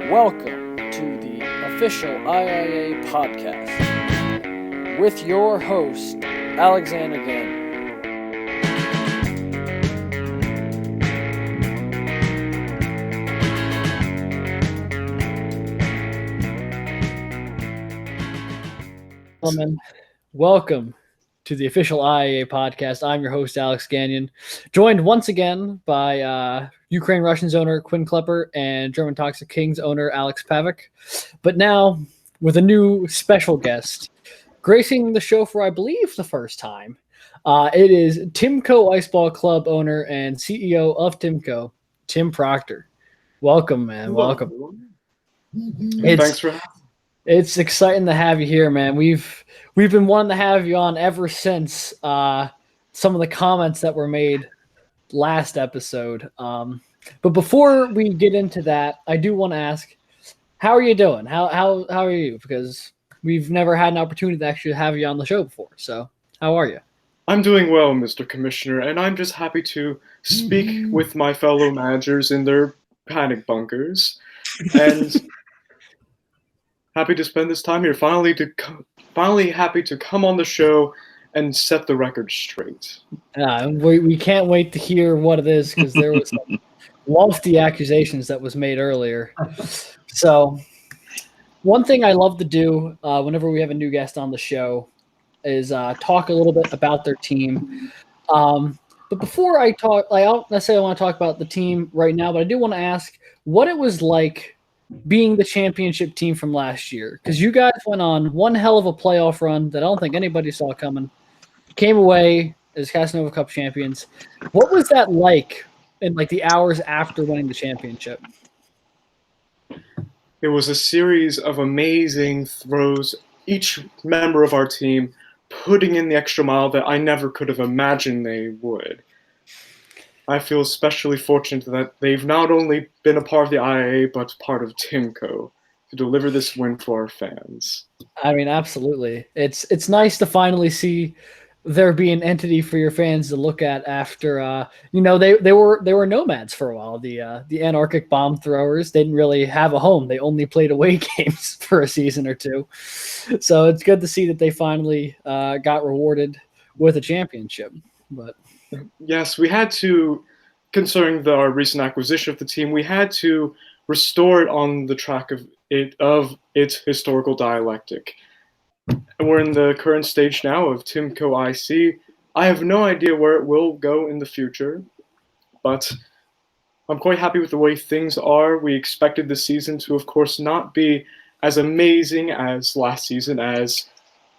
Welcome to the official IIA podcast with your host, Alexander Gannon. Gentlemen, welcome to the official IIA podcast. I'm your host, Alex Gagnon, joined once again by Ukraine Russians owner Quinn Klepper and German Toxic Kings owner Alex Pavic, but now with a new special guest gracing the show for, I believe, the first time. It is TimCo Iceball Club owner and CEO of TimCo, Tim Proctor. Welcome, man. Hello. Welcome. Thanks for having me. It's exciting to have you here, man. We've been wanting to have you on ever since some of the comments that were made last episode. But before we get into that, I do want to ask, how are you doing? How are you? Because we've never had an opportunity to actually have you on the show before. So how are you? I'm doing well, Mr. Commissioner, and I'm just happy to speak with my fellow managers in their panic bunkers, and happy to spend this time here. Finally happy to come on the show and set the record straight. We can't wait to hear what it is, because there was some lofty accusations that was made earlier. So one thing I love to do whenever we have a new guest on the show is talk a little bit about their team. But before I talk, I don't necessarily want to talk about the team right now, but I do want to ask what it was like being the championship team from last year, because you guys went on one hell of a playoff run that I don't think anybody saw coming. Came away as Casanova Cup champions. What was that like in the hours after winning the championship? It was a series of amazing throws, each member of our team putting in the extra mile that I never could have imagined they would. I feel especially fortunate that they've not only been a part of the IIA, but part of TimCo to deliver this win for our fans. I mean, absolutely. It's nice to finally see there be an entity for your fans to look at after they were nomads for a while. The anarchic bomb throwers didn't really have a home. They only played away games for a season or two. So it's good to see that they finally got rewarded with a championship. But yes, we had to, concerning our recent acquisition of the team, we had to restore it on the track of its historical dialectic. And we're in the current stage now of TimCo IC. I have no idea where it will go in the future, but I'm quite happy with the way things are. We expected the season to, of course, not be as amazing as last season, as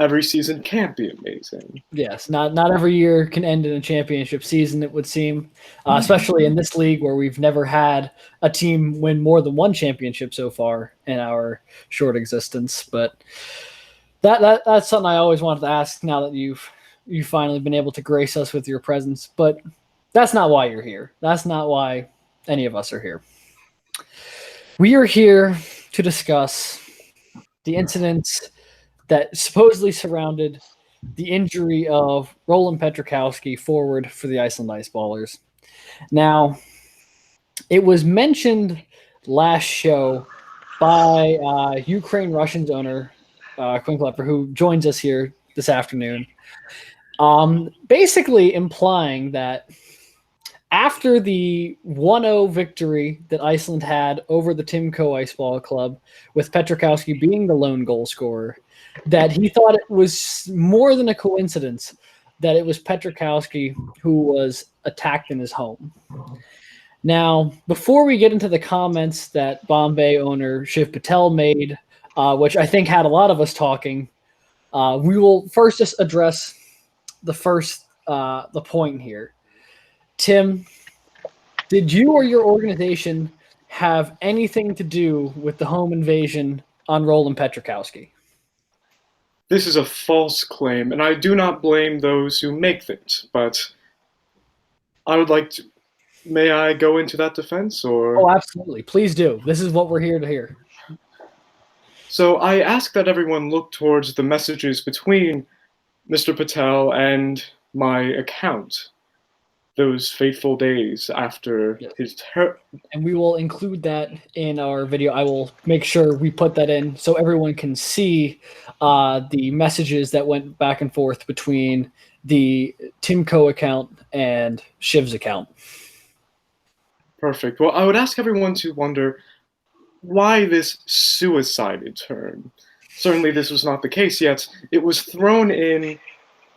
every season can't be amazing. Yes, not every year can end in a championship season, it would seem, especially in this league where we've never had a team win more than one championship so far in our short existence. But that's something I always wanted to ask now that you've finally been able to grace us with your presence. But that's not why you're here. That's not why any of us are here. We are here to discuss the incidents that supposedly surrounded the injury of Roland Pietryzkowski, forward for the Iceland Iceballers. Now, it was mentioned last show by Ukraine Russians owner Quinn Klepper, who joins us here this afternoon, basically implying that after the 1-0 victory that Iceland had over the TimCo Iceball Club, with Pietryzkowski being the lone goal scorer, that he thought it was more than a coincidence that it was Pietryzkowski who was attacked in his home. Now, before we get into the comments that Bombay owner Shiv Patel made, which I think had a lot of us talking, we will first just address the point here. Tim, did you or your organization have anything to do with the home invasion on Roland Pietryzkowski? This is a false claim, and I do not blame those who make it, but I would like to... May I go into that defense? Or? Oh, absolutely. Please do. This is what we're here to hear. So I ask that everyone look towards the messages between Mr. Patel and my account. those fateful days after his and we will include that in our video. I will make sure we put that in so everyone can see the messages that went back and forth between the TimCo account and Shiv's account. Perfect. Well, I would ask everyone to wonder why this suicide term. Certainly this was not the case, yet it was thrown in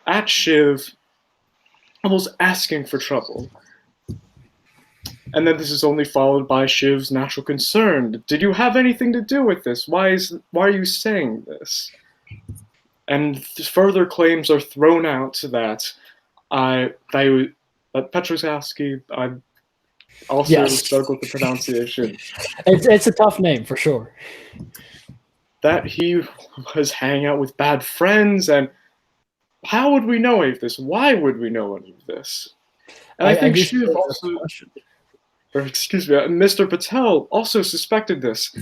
at Shiv, almost asking for trouble. And then this is only followed by Shiv's natural concern. Did you have anything to do with this? Why are you saying this? And further claims are thrown out that Pietryzkowski, I also struggle with the pronunciation. It's a tough name for sure. That he was hanging out with bad friends, and how would we know any of this? Why would we know any of this? And I think Shiv also, or excuse me, Mr. Patel also suspected this,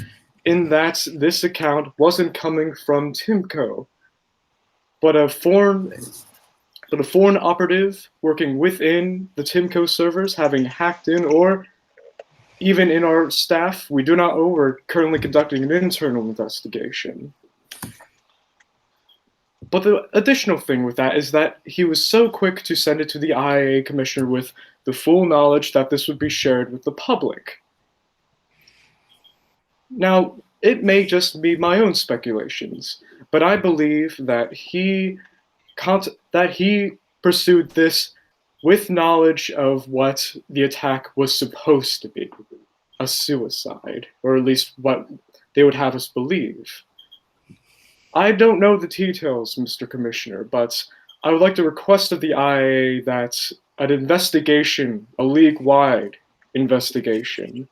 in that this account wasn't coming from TimCo, but a foreign operative working within the TimCo servers, having hacked in, or even in our staff. We do not know. We're currently conducting an internal investigation. But the additional thing with that is that he was so quick to send it to the IIA commissioner with the full knowledge that this would be shared with the public. Now, it may just be my own speculations, but I believe that he pursued this with knowledge of what the attack was supposed to be, a suicide, or at least what they would have us believe. I don't know the details, Mr. Commissioner, but I would like to request of the IIA that an investigation, a league-wide investigation,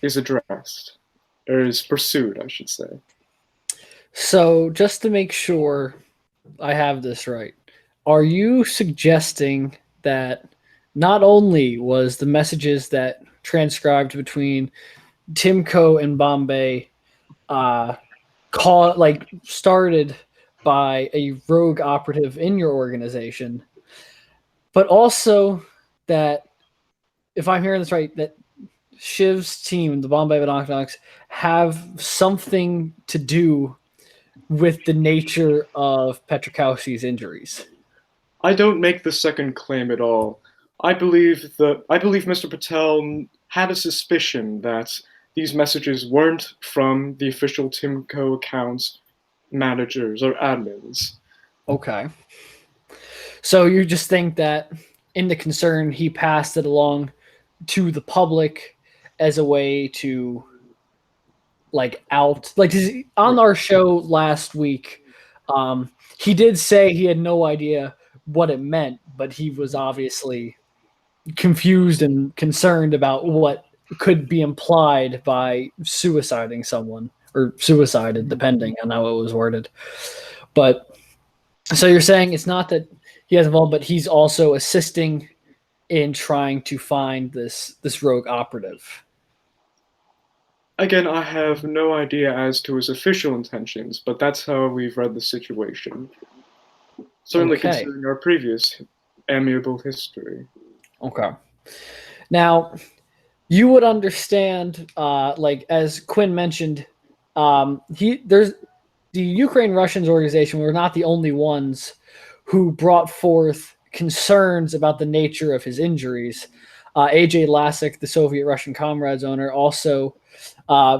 is addressed, or is pursued, I should say. So, just to make sure I have this right, are you suggesting that not only was the messages that transcribed between TimCo and Bombay started by a rogue operative in your organization, but also that, if I'm hearing this right, that Shiv's team, the Bombay Binocs, have something to do with the nature of Pietryzkowski's injuries? I don't make the second claim at all. I believe Mr. Patel had a suspicion that these messages weren't from the official TimCo accounts managers or admins. Okay. So you just think that in the concern, he passed it along to the public as a way to on our show last week, he did say he had no idea what it meant, but he was obviously confused and concerned about what could be implied by suiciding someone, or suicided, depending on how it was worded. But so you're saying it's not that he has involved, but he's also assisting in trying to find this rogue operative. Again, I have no idea as to his official intentions, but that's how we've read the situation. Certainly considering our previous amiable history. Okay. Now, you would understand, as Quinn mentioned, there's the Ukraine Russians organization were not the only ones who brought forth concerns about the nature of his injuries. AJ Lasik, the Soviet Russian Comrades owner, also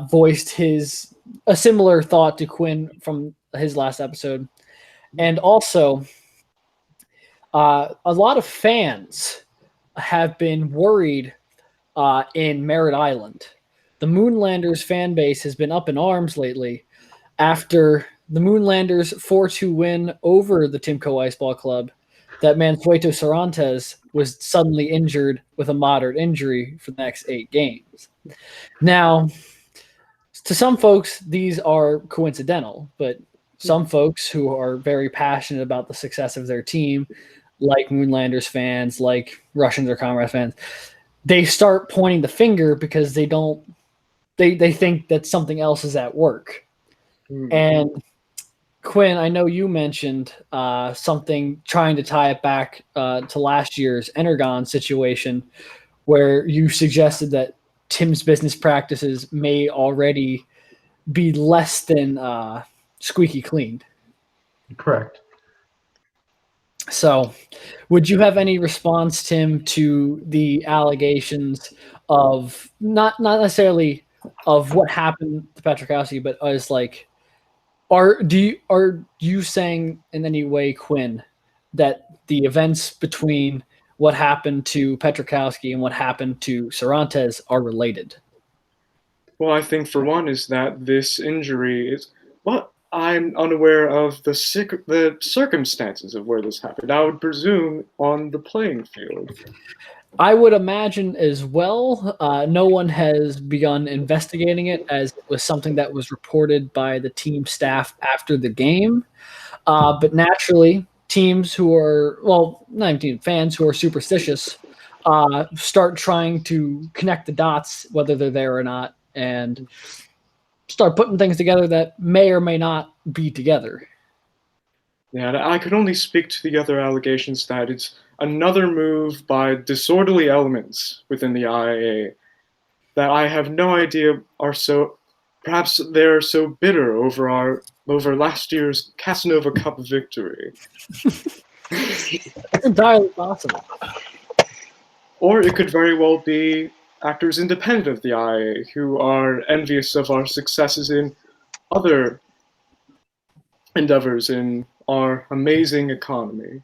voiced a similar thought to Quinn from his last episode. And also, a lot of fans have been worried in Merritt Island. The Moonlanders fan base has been up in arms lately after the Moonlanders 4-2 win over the TimCo Ice Ball Club, that Mansueto Cervantes was suddenly injured with a moderate injury for the next 8 games. Now, to some folks, these are coincidental, but some folks who are very passionate about the success of their team, like Moonlanders fans, like Russians or Comrades fans, they start pointing the finger because they think that something else is at work. And Quinn, I know you mentioned something trying to tie it back to last year's Energon situation, where you suggested that Tim's business practices may already be less than squeaky clean. Correct. So, would you have any response, Tim, to the allegations of not necessarily of what happened to Petrikowski, but as like, are you saying in any way, Quinn, that the events between what happened to Petrikowski and what happened to Cervantes are related? Well, I think for one is that this injury is well, I'm unaware of the circumstances of where this happened. I would presume on the playing field. I would imagine as well. No one has begun investigating it, as it was something that was reported by the team staff after the game. But naturally, teams who are, well, not even team, fans who are superstitious start trying to connect the dots, whether they're there or not, and start putting things together that may or may not be together. Yeah, and I could only speak to the other allegations that it's another move by disorderly elements within the IIA that I have no idea are so. Perhaps they're so bitter over last year's Casanova Cup victory. It's entirely possible. Or it could very well be actors independent of the IA who are envious of our successes in other endeavors in our amazing economy.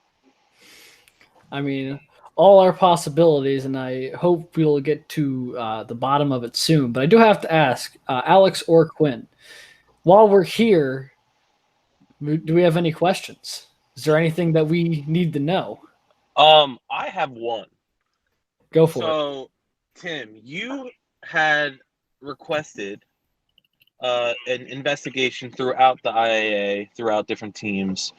I mean, all our possibilities, and I hope we'll get to the bottom of it soon. But I do have to ask, Alex or Quinn, while we're here, do we have any questions? Is there anything that we need to know? I have one. Go for it. So, Tim, you had requested an investigation throughout the IIA, throughout different teams,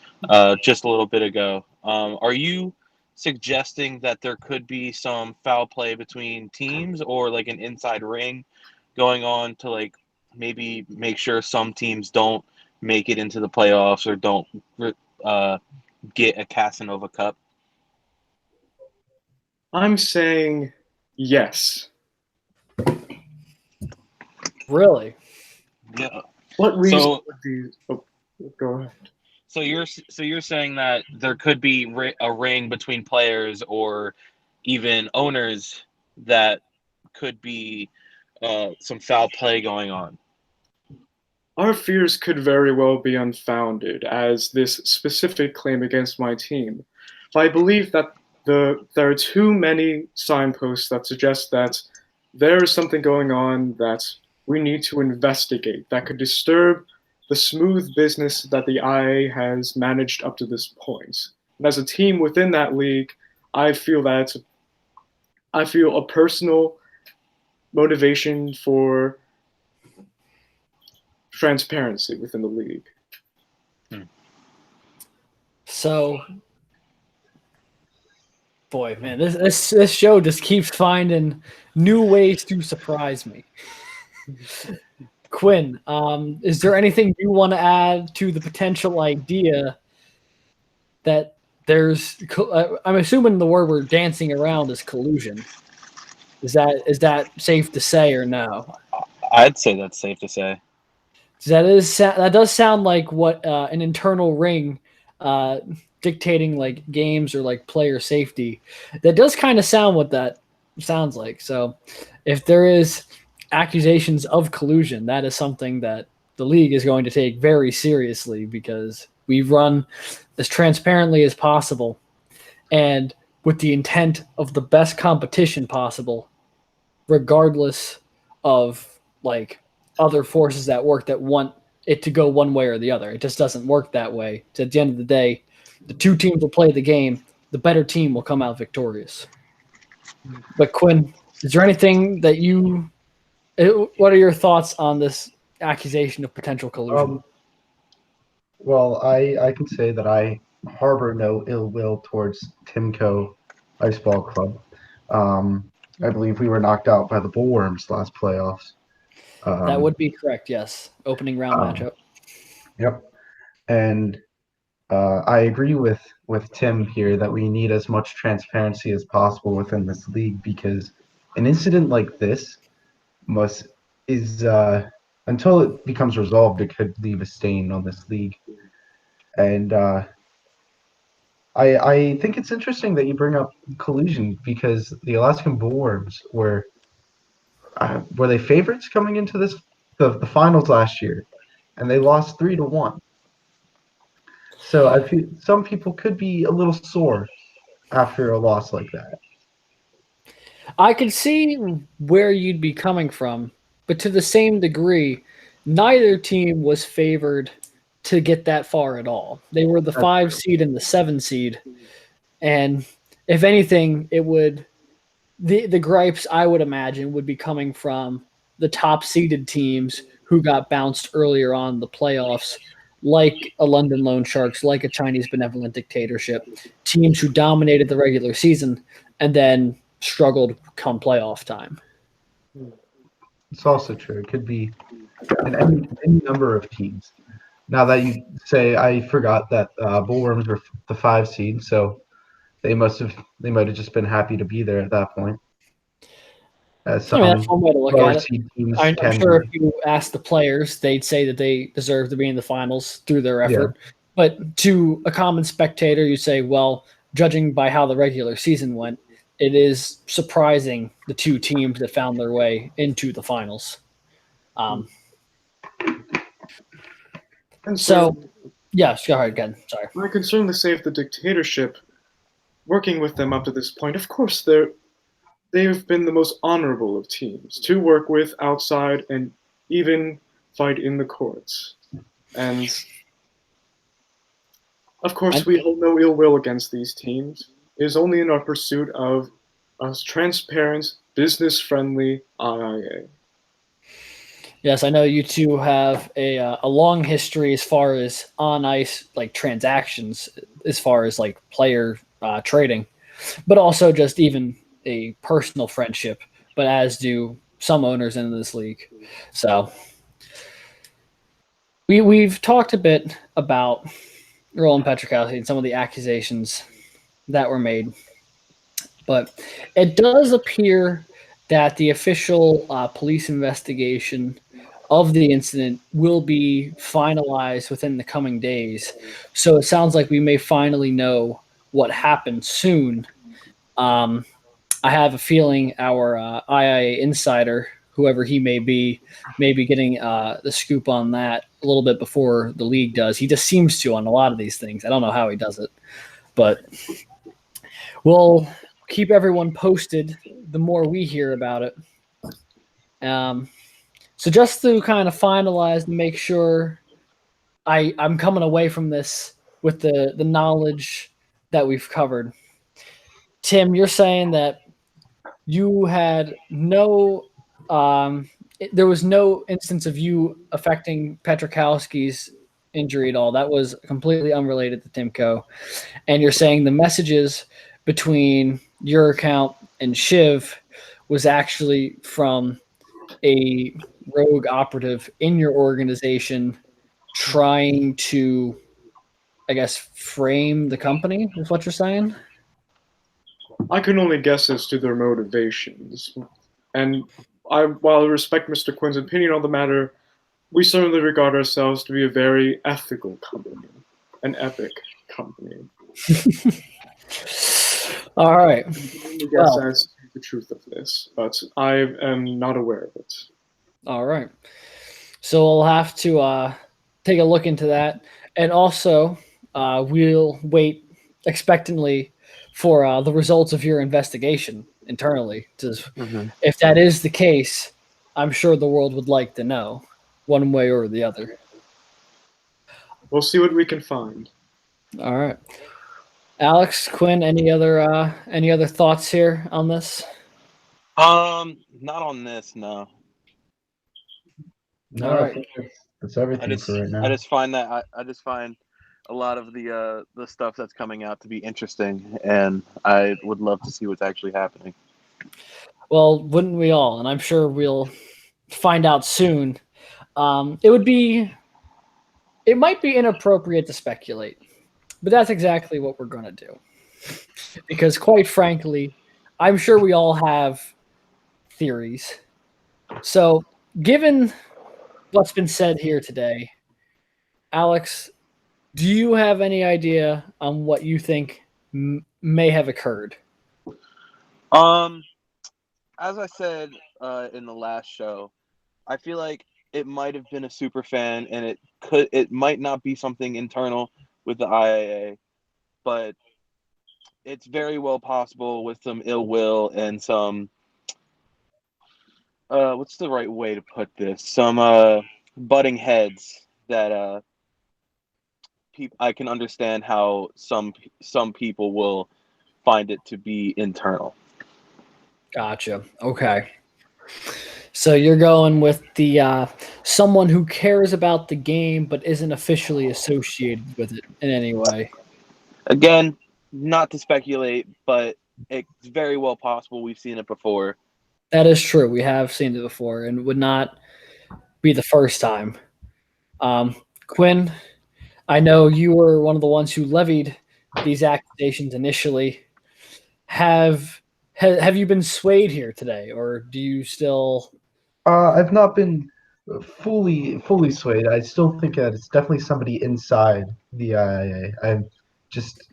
just a little bit ago. Are you suggesting that there could be some foul play between teams or like an inside ring going on to like maybe make sure some teams don't make it into the playoffs or don't get a Casanova Cup? I'm saying yes. Really? Yeah. What reason So- would these? Oh, go ahead. So you're saying that there could be a ring between players or even owners that could be some foul play going on. Our fears could very well be unfounded, as this specific claim against my team. But I believe that there are too many signposts that suggest that there is something going on that we need to investigate that could disturb the smooth business that the IA has managed up to this point. And as a team within that league, I feel a personal motivation for transparency within the league. So, boy, man, this show just keeps finding new ways to surprise me. Quinn, is there anything you want to add to the potential idea that there's? I'm assuming the word we're dancing around is collusion. Is that safe to say or no? I'd say that's safe to say. That does sound like what an internal ring dictating like games or like player safety. That does kind of sound what that sounds like. So if there is accusations of collusion, that is something that the league is going to take very seriously, because we run as transparently as possible and with the intent of the best competition possible, regardless of like other forces at work that want it to go one way or the other. It just doesn't work that way. So at the end of the day, the two teams will play the game. The better team will come out victorious. But Quinn, is there anything that what are your thoughts on this accusation of potential collusion? Well, I can say that I harbor no ill will towards TimCo Iceball Club. I believe we were knocked out by the Bullworms last playoffs. That would be correct, yes. Opening round matchup. Yep. And I agree with Tim here that we need as much transparency as possible within this league, because an incident like this must is until it becomes resolved, it could leave a stain on this league. And I think it's interesting that you bring up collusion, because the Alaskan Bullworms were they favorites coming into the finals last year, and they lost 3-1. So I feel some people could be a little sore after a loss like that. I could see where you'd be coming from, but to the same degree, neither team was favored to get that far at all. They were the That's 5 true. seed and the 7 seed, and if anything, it would the gripes I would imagine would be coming from the top seeded teams who got bounced earlier on in the playoffs, like a London Loan Sharks, like a Chinese Benevolent Dictatorship, teams who dominated the regular season and then struggled come playoff time. It's also true. It could be in any number of teams. Now that you say, I forgot that Bullworms were the 5 seed, so they might have just been happy to be there at that point, as I mean, that's some one way to look lower at it. seed teams I'm can sure be. if you ask the players, they'd say that they deserve to be in the finals through their Yeah. effort. But to a common spectator, you say, well, judging by how the regular season went, it is surprising the 2 teams that found their way into the finals. And So, yes, go ahead again. Sorry. my concern to save the dictatorship, working with them up to this point, of course, they've been the most honorable of teams to work with outside and even fight in the courts. And of course, we hold no ill will against these teams. It is only in our pursuit of a transparent, business-friendly IIA. Yes, I know you two have a long history as far as on ice like transactions, as far as like player trading, but also just even a personal friendship. But as do some owners in this league, so we've talked a bit about Roland Pietryzkowski and some of the accusations that were made, but it does appear that the official police investigation of the incident will be finalized within the coming days. So it sounds like we may finally know what happened soon. I have a feeling our IIA insider, whoever he may be getting the scoop on that a little bit before the league does. He just seems to on a lot of these things. I don't know how he does it, but we'll keep everyone posted the more we hear about it. So just to kind of finalize and make sure I'm coming away from this with the knowledge that we've covered. Tim, you're saying that you had no there was no instance of you affecting Pietryzkowski's injury at all. That was completely unrelated to TimCo. And you're saying the messages between your account and Shiv was actually from a rogue operative in your organization trying to, I guess, frame the company, is what you're saying? I can only guess as to their motivations. And while I respect Mr. Quinn's opinion on the matter, we certainly regard ourselves to be a very ethical company, an epic company. All right. I can only guess Well, as to the truth of this, but I am not aware of it. all right. So we'll have to take a look into that. And also, we'll wait expectantly for the results of your investigation internally. If that is the case, I'm sure the world would like to know one way or the other. We'll see what we can find. All right. Alex, Quinn, any other thoughts here on this? Not on this, no. No, All I right. think that's everything for right now. I just find a lot of the stuff that's coming out to be interesting, and I would love to see what's actually happening. Well, wouldn't we all? And I'm sure we'll find out soon. It would be it might be inappropriate to speculate, but that's exactly what we're going to do. Because quite frankly, I'm sure we all have theories. So, given what's been said here today, Alex, do you have any idea on what you think may have occurred? As I said in the last show, I feel like it might have been a super fan, and it might not be something internal with the IIA, but it's very well possible with some ill will and some what's the right way to put this? Some butting heads that I can understand how some people will find it to be internal. Gotcha. Okay. So you're going with the someone who cares about the game but isn't officially associated with it in any way. Again, not to speculate, but it's very well possible we've seen it before. That is true. We have seen it before, and would not be the first time. Quinn, I know you were one of the ones who levied these accusations initially. Have you been swayed here today, or do you still? I've not been fully swayed. I still think that it's definitely somebody inside the IIA. I'm just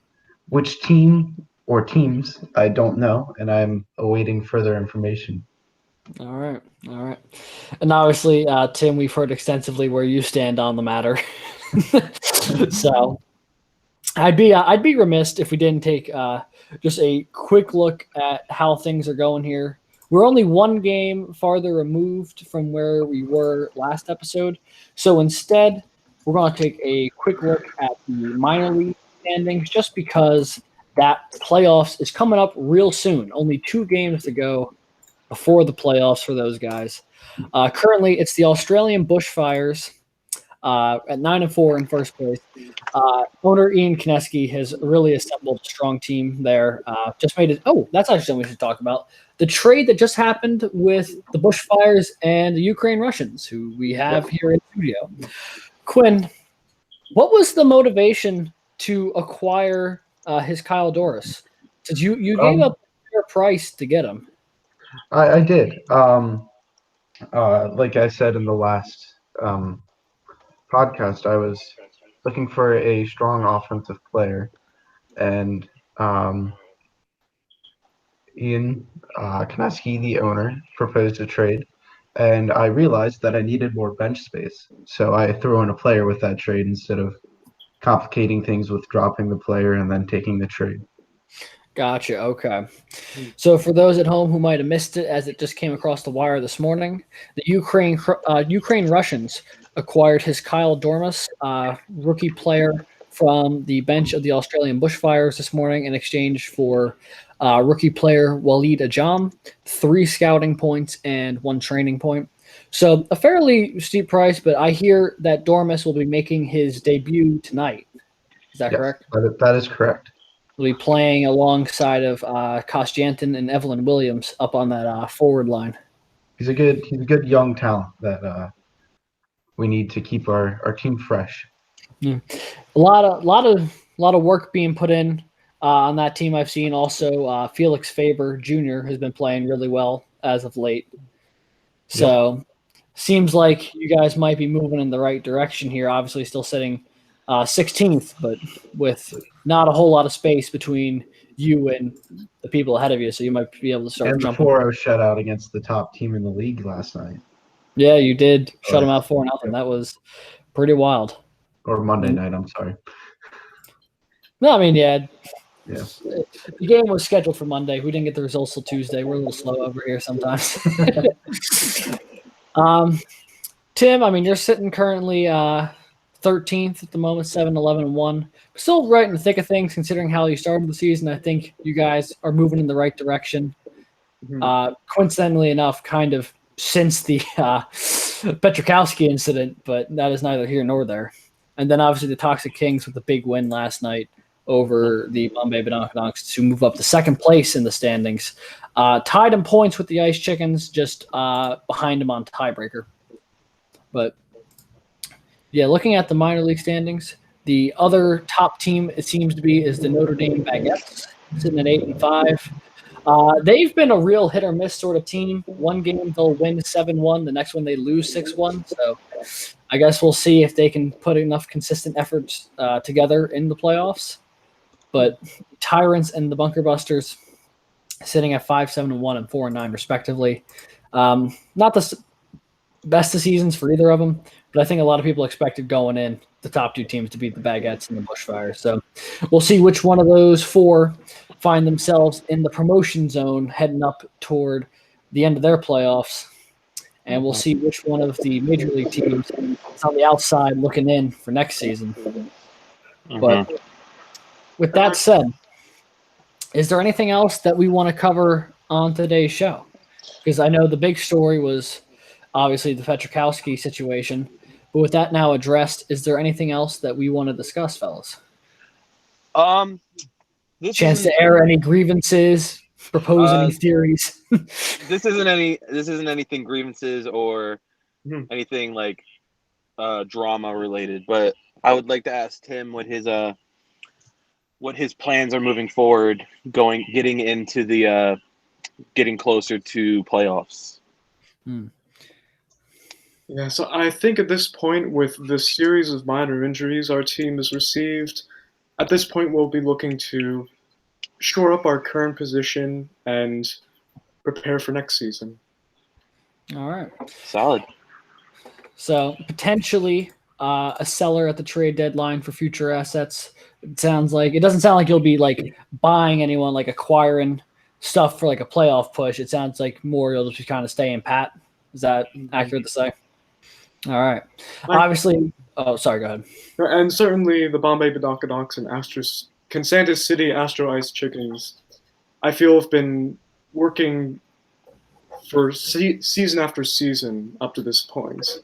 which team or teams I don't know, and I'm awaiting further information. All right. And obviously, Tim, we've heard extensively where you stand on the matter. So I'd be remiss if we didn't take just a quick look at how things are going here. We're only one game farther removed from where we were last episode. So instead, we're going to take a quick look at the minor league standings just because that playoffs is coming up real soon. Only 2 games to go before the playoffs for those guys. Currently, it's the Australian Bushfires at 9-4 in first place. Owner Ian Kineski has really assembled a strong team there. Just made it. Oh, that's actually something we should talk about. The trade that just happened with the Bushfires and the Ukraine Russians, who we have here in studio. Quinn, what was the motivation to acquire his Kyle Doris? Because you gave up a fair price to get him. I did. Like I said in the last podcast, I was looking for a strong offensive player, and Ian Kineski, the owner, proposed a trade, and I realized that I needed more bench space, so I threw in a player with that trade instead of complicating things with dropping the player and then taking the trade. Gotcha. Okay. So for those at home who might have missed it, as it just came across the wire this morning, the Ukraine Russians acquired his Kyle Dormus, rookie player from the bench of the Australian Bushfires this morning in exchange for rookie player Walid Ajam, 3 scouting points and 1 training point. So a fairly steep price, but I hear that Dormus will be making his debut tonight. Is that correct? That is correct. Will be playing alongside of Kostjantin and Evelyn Williams up on that forward line. He's a good young talent that we need to keep our team fresh. Yeah. A lot of work being put in on that team. I've seen also Felix Faber Jr. has been playing really well as of late. So seems like you guys might be moving in the right direction here. Obviously, still sitting 16th, but with not a whole lot of space between you and the people ahead of you, so you might be able to start jumping. 4-0 shutout against the top team in the league last night. Yeah, you did shut them out 4-0. That was pretty wild. Or Monday night, I'm sorry. No, I mean, yeah. Yeah. The game was scheduled for Monday. We didn't get the results till Tuesday. We're a little slow over here sometimes. Tim, I mean, you're sitting currently 13th at the moment, 7-11-1. Still right in the thick of things considering how you started the season. I think you guys are moving in the right direction. Mm-hmm. Coincidentally enough, kind of since the Pietryzkowski incident, but that is neither here nor there. And then obviously the Toxic Kings with the big win last night over the Bombay Binocs to move up to second place in the standings. Tied in points with the Ice Chickens, just behind them on tiebreaker. But Yeah, looking at the minor league standings, the other top team it seems to be is the Notre Dame Baguettes, sitting at 8-5. They've been a real hit or miss sort of team. One game they'll win 7-1, the next one they lose 6-1. So I guess we'll see if they can put enough consistent efforts together in the playoffs. But Tyrants and the Bunker Busters sitting at 5-7-1 and 4-9 respectively. Not the best of seasons for either of them, but I think a lot of people expected going in the top two teams to beat the Baguettes and the Bushfires. So we'll see which one of those four find themselves in the promotion zone heading up toward the end of their playoffs. And we'll see which one of the major league teams is on the outside looking in for next season. But with that said, is there anything else that we want to cover on today's show? Because I know the big story was obviously the Pietryzkowski situation. But with that now addressed, is there anything else that we want to discuss, fellas? Chance to air any grievances, propose any theories. This isn't anything grievances or anything like drama related. But I would like to ask Tim what his plans are moving forward, getting into the getting closer to playoffs. Yeah, so I think at this point, with the series of minor injuries our team has received, at this point we'll be looking to shore up our current position and prepare for next season. All right. Solid. So potentially a seller at the trade deadline for future assets. It doesn't sound like you'll be like buying anyone, like acquiring stuff for like a playoff push. It sounds like more you'll just be kind of staying pat. Is that accurate to say? All right. Obviously. Oh, sorry. Go ahead. And certainly the Bombay Badonkadoks and Kansas City Astro Ice Chickens, I feel have been working for season after season up to this point.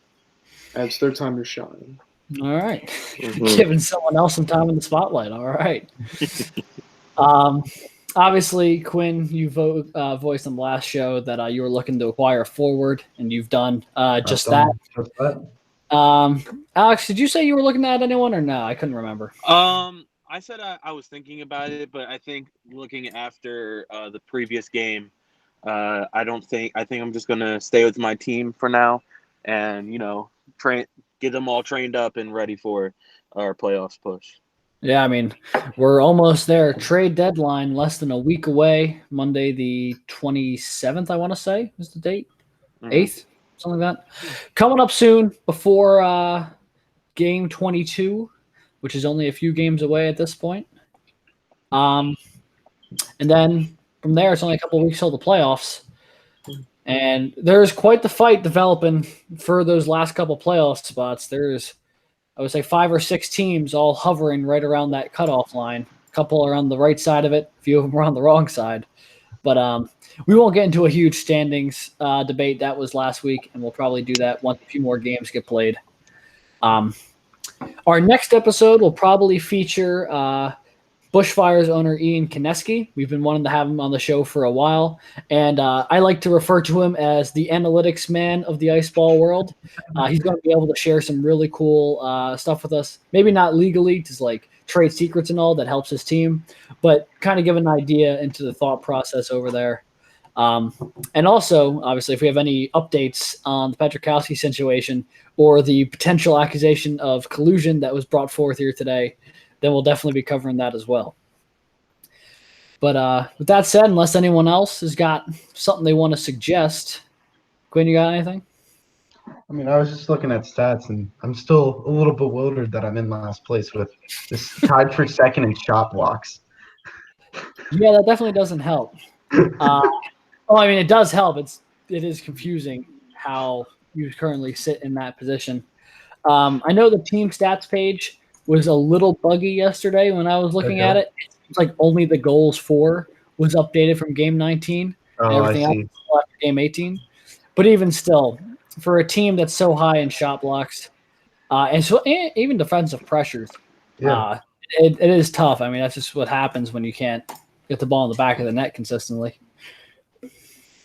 And it's their time to shine. All right. Giving someone else some time in the spotlight. All right. Obviously, Quinn, you voiced on the last show that you were looking to acquire a forward, and you've done just that. Alex, did you say you were looking at anyone or no? I couldn't remember. I said I was thinking about it, but I think looking after the previous game, I think I'm just gonna stay with my team for now, and get them all trained up and ready for our playoffs push. Yeah, I mean, we're almost there. Trade deadline less than a week away. Monday the 27th, I want to say, is the date. 8th, something like that. Coming up soon before game 22, which is only a few games away at this point. And then from there, it's only a couple of weeks till the playoffs. And there's quite the fight developing for those last couple playoff spots. There's, I would say, 5 or 6 teams all hovering right around that cutoff line. A couple are on the right side of it. A few of them are on the wrong side. But we won't get into a huge standings debate. That was last week, and we'll probably do that once a few more games get played. Our next episode will probably feature Bushfires owner Ian Kineski. We've been wanting to have him on the show for a while, and I like to refer to him as the analytics man of the ice ball world. He's going to be able to share some really cool stuff with us. Maybe not legally, just like trade secrets and all that helps his team, but kind of give an idea into the thought process over there. And also, obviously, if we have any updates on the Pietryzkowski situation or the potential accusation of collusion that was brought forth here today, then we'll definitely be covering that as well. But with that said, unless anyone else has got something they want to suggest, Quinn, you got anything? I mean, I was just looking at stats, and I'm still a little bewildered that I'm in last place with this tied for second in shot blocks. Yeah, that definitely doesn't help. I mean, it does help. It is confusing how you currently sit in that position. I know the team stats page was a little buggy yesterday when I was looking at it. It's like only the goals for was updated from game 19. And everything else was still after game 18. But even still, for a team that's so high in shot blocks, and so even defensive pressures, it is tough. I mean, that's just what happens when you can't get the ball in the back of the net consistently.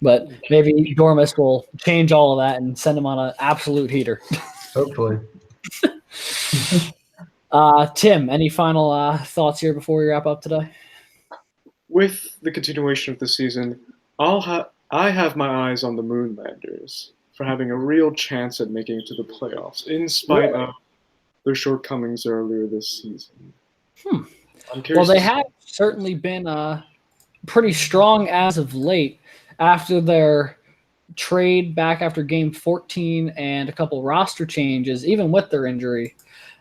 But maybe Dormus will change all of that and send him on an absolute heater. Hopefully. Tim, any final thoughts here before we wrap up today? With the continuation of the season, I have my eyes on the Moonlanders for having a real chance at making it to the playoffs, in spite of their shortcomings earlier this season. I'm curious. Well, they have certainly been pretty strong as of late after their trade back after game 14 and a couple roster changes, even with their injury.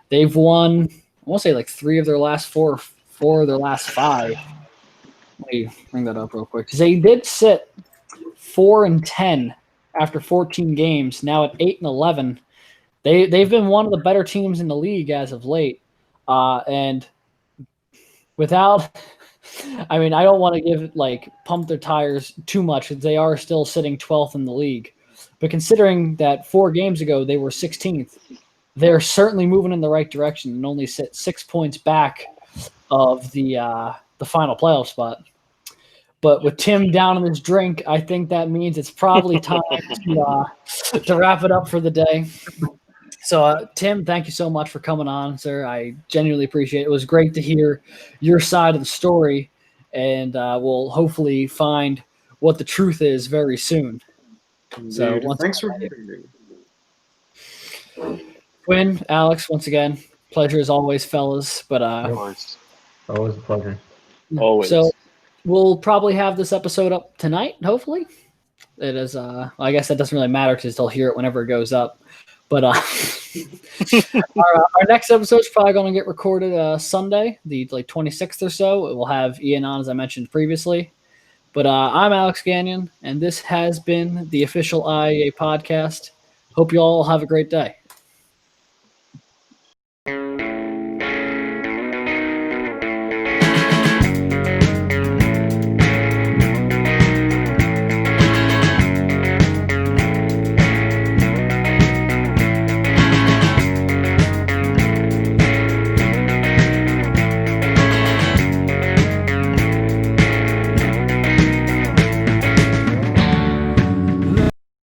They've won, I want to say like 3 of their last 4 of their last 5. Let me bring that up real quick. Because they did sit 4-10 after 14 games, now at 8-11. They've been one of the better teams in the league as of late. And without, I mean, I don't want to give pump their tires too much because they are still sitting 12th in the league. But considering that 4 games ago they were 16th, they're certainly moving in the right direction and only sit 6 points back of the final playoff spot. But with Tim down in his drink, I think that means it's probably time to wrap it up for the day. So, Tim, thank you so much for coming on, sir. I genuinely appreciate it. It was great to hear your side of the story, and we'll hopefully find what the truth is very soon. Indeed. So, Thanks for having me. Quinn, Alex, once again, pleasure as always, fellas. But Always. Always a pleasure. Always. So we'll probably have this episode up tonight, hopefully. It is. I guess that doesn't really matter because they'll hear it whenever it goes up. But our next episode is probably going to get recorded Sunday, the 26th or so. It will have Ian on, as I mentioned previously. But I'm Alex Gagnon, and this has been the official IIA podcast. Hope you all have a great day.